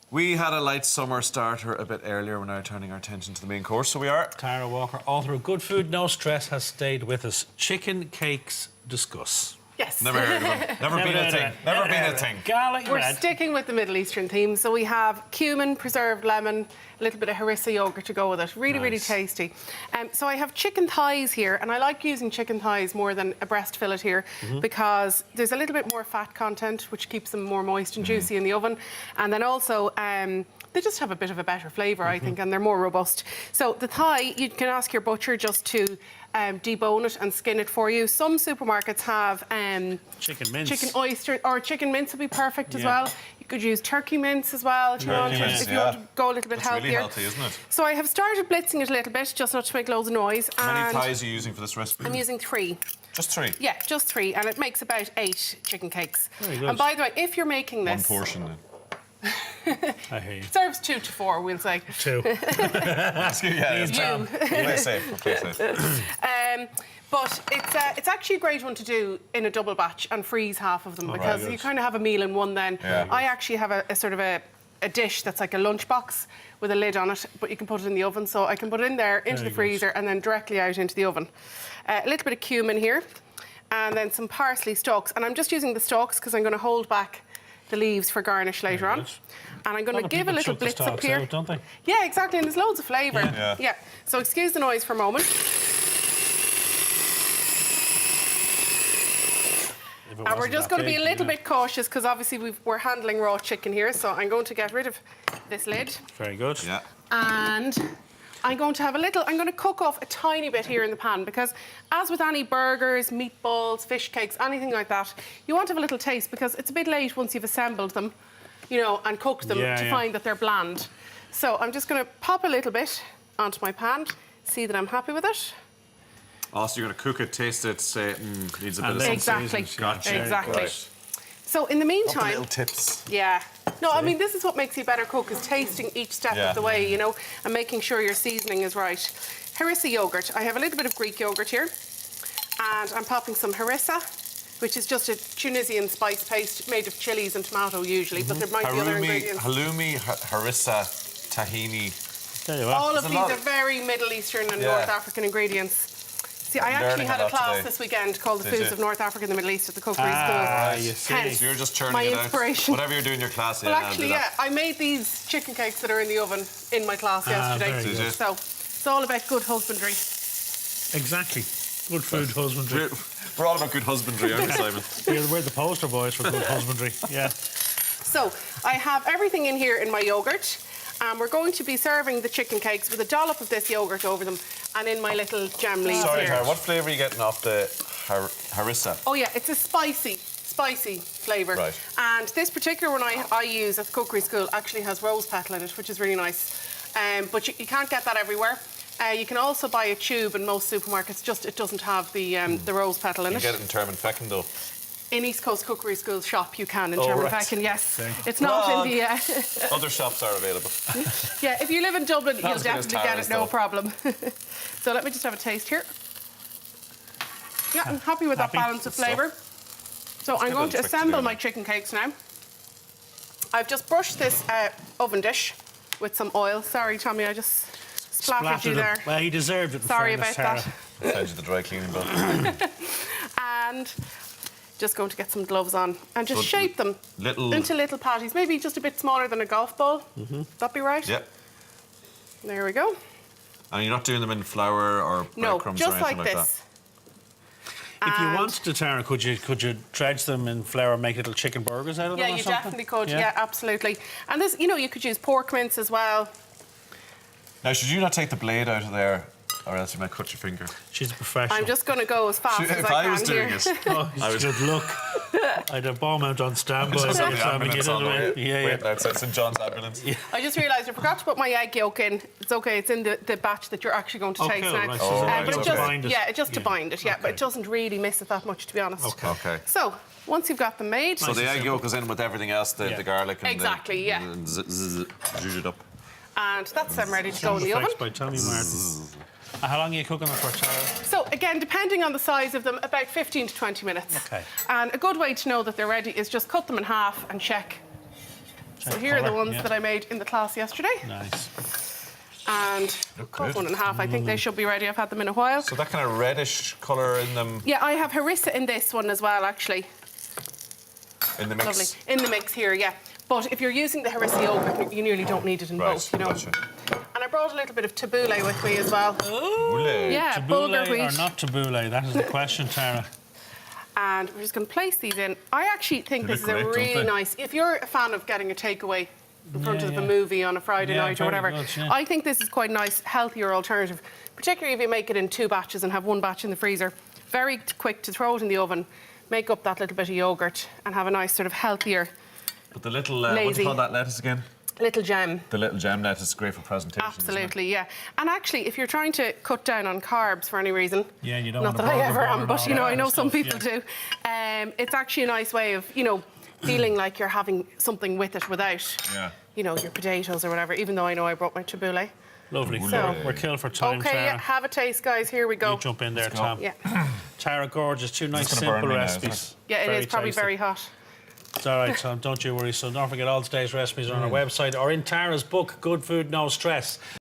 We had a light summer starter a bit earlier. We're now turning our attention to the main course, so we are. Tara Walker, author of Good Food, No Stress, has stayed with us. Chicken cakes, discuss. Yes. Never heard of them. Never been a thing. Never been a thing. Garlic We're bread. sticking with the Middle Eastern theme. So we have cumin, preserved lemon, a little bit of harissa yogurt to go with it. Really, really tasty. So I have chicken thighs here, and I like using chicken thighs more than a breast fillet here because there's a little bit more fat content, which keeps them more moist and juicy in the oven. And then also, they just have a bit of a better flavour, I think, and they're more robust. So the thigh, you can ask your butcher just to debone it and skin it for you. Some supermarkets have Chicken mince. chicken oyster or chicken mince would be perfect as well. You could use turkey mince as well if you want to go a little bit That's healthier. really healthy, isn't it? So I have started blitzing it a little bit, just not to make loads of noise. How many and thighs are you using for this recipe? I'm using 3. Just 3? Yeah, just 3, and it makes about 8 chicken cakes. Very good. And by the way, if you're making One this, portion then. I hear you. serves 2 to 4, we'll say. 2. Play safe. Play safe. But it's actually a great one to do in a double batch and freeze half of them because good. you kind of have a meal in one then. Yeah. I actually have a sort of a dish that's like a lunchbox with a lid on it, but you can put it in the oven. So I can put it in there, into the freezer, and then directly out into the oven. A little bit of cumin here, and then some parsley stalks. And I'm just using the stalks because I'm going to hold back the leaves for garnish later on. And I'm going to give a little blitz up here. Out, don't they? Yeah, exactly, and there's loads of flavour. Yeah. So excuse the noise for a moment. And we're just going to be a little bit cautious because obviously we're handling raw chicken here, so I'm going to get rid of this lid. Very good. Yeah. And I'm going to cook off a tiny bit here in the pan because as with any burgers, meatballs, fish cakes, anything like that, you want to have a little taste because it's a bit late once you've assembled them, you know, and cooked them to find that they're bland. So I'm just going to pop a little bit onto my pan, see that I'm happy with it. Also, you're going to cook it, taste it, say needs a bit of something. Exactly. Gotcha. Exactly. Right. So in the meantime, Little tips. yeah. No, I mean, this is what makes you a better cook, is tasting each step of the way, you know, and making sure your seasoning is right. Harissa yogurt. I have a little bit of Greek yogurt here, and I'm popping some harissa, which is just a Tunisian spice paste made of chilies and tomato usually, but there might be other ingredients. Halloumi, harissa, tahini. Tell you what. All of these are very Middle Eastern and North African ingredients. See, I actually had a class this weekend called The Foods of North Africa and the Middle East at the Cookery School. You see. Hence, So you're just churning my it out. inspiration. Whatever you're doing in your class, Well, actually, I made these chicken cakes that are in the oven in my class yesterday. very good. So it's all about good husbandry. Exactly. Good food husbandry. We're all about good husbandry, aren't we, Simon? We're the poster boys for good husbandry. Yeah. So I have everything in here in my yogurt. And we're going to be serving the chicken cakes with a dollop of this yogurt over them and in my little jam leaves Sorry, here. Tara, what flavour are you getting off the harissa? Oh yeah, it's a spicy flavour. Right. And this particular one I use at the Cookery School actually has rose petal in it, which is really nice. But you can't get that everywhere. You can also buy a tube in most supermarkets, just it doesn't have the rose petal in You it. get it in Termonfeckin though. In East Coast Cookery School shop, you can in Oh, Termonfeckin, yes. It's not in the... Other shops are available. Yeah, if you live in Dublin, Not you'll as good as definitely get Tara's, it, no though. problem. So let me just have a taste here. Yeah, I'm happy with that balance of flavour. So I'm going to assemble my chicken cakes now. I've just brushed this oven dish with some oil. Sorry, Tommy, I just splattered you there. Well, he deserved it. Sorry about that. Send you the dry cleaning bill. And just going to get some gloves on and just shape them into little patties, maybe just a bit smaller than a golf ball. That'd be right? Yeah. There we go. And you're not doing them in flour or breadcrumbs or just anything like like this. If you wanted to, Tara, could you dredge them in flour and make little chicken burgers out of them Yeah, or you something? definitely could. Yeah, absolutely. And this, you know, you could use pork mince as well. Now, should you not take the blade out of there, or else you might cut your finger? She's a professional. I'm just going to go as fast as If I I can was doing here. it, Oh, good luck. I'd have bomb out on standby. just have the I mean, ambulance on the way. yeah. Waiting outside St John's ambulance. I just realised I forgot to put my egg yolk in. It's okay, it's in the batch that you're actually going to taste cool, now. right. But So it to bind it. Yeah, just to bind it, but it doesn't really miss it that much, to be honest. Okay. So, once you've got them made... So the egg yolk goes in with everything else, the garlic and Exactly, and zhuzh it up. And that's them ready to go in the oven. By Tommy Martin. How long are you cooking them for, Tara? So, again, depending on the size of them, about 15 to 20 minutes. Okay. And a good way to know that they're ready is just cut them in half and check So here are the colour, ones yeah. that I made in the class yesterday. Nice. And Look cut good. 1 1/2. I think they should be ready. I've had them in a while. So that kind of reddish colour in them, Yeah, I have harissa in this one as well, actually. in the mix. Lovely. In the mix here, yeah. But if you're using the harissa yogurt, you nearly don't need it in Right, both, you know. gotcha. And I brought a little bit of tabbouleh with me as well. Oule. Yeah, bulgur Tabbouleh wheat. or not tabbouleh? That is the question, Tara. And we're just going to place these in. I actually think They this is look a great, don't really they? nice... If you're a fan of getting a takeaway in front Yeah, of yeah. a movie on a Friday Yeah, night or very whatever, good, yeah. I think this is quite a nice, healthier alternative, particularly if you make it in 2 batches and have 1 batch in the freezer. Very quick to throw it in the oven, make up that little bit of yogurt and have a nice sort of healthier But the little, what do Lazy. you call that lettuce again? little gem. The little gem lettuce is great for presentation. isn't it? Absolutely, yeah. And actually, if you're trying to cut down on carbs for any reason, Yeah, you don't not want that a I burger ever bun am, and but all you know, that I know kind some of stuff, people yeah. do. It's actually a nice way of, you know, feeling like you're having something with it without, Yeah. you know, your potatoes or whatever. Even though I know I brought my tabbouleh. Lovely. So- We're killed for time, Okay, yeah, Tara. have a taste, guys. Here we go. You jump in there, go. Tom. Yeah, Tara, gorgeous. 2 nice, gonna burn simple me now, isn't it? recipes. yeah, it is probably tasty. very hot. It's all right, Tom. Don't you worry. So don't forget all today's recipes are on our website or in Tara's book, Good Food, No Stress.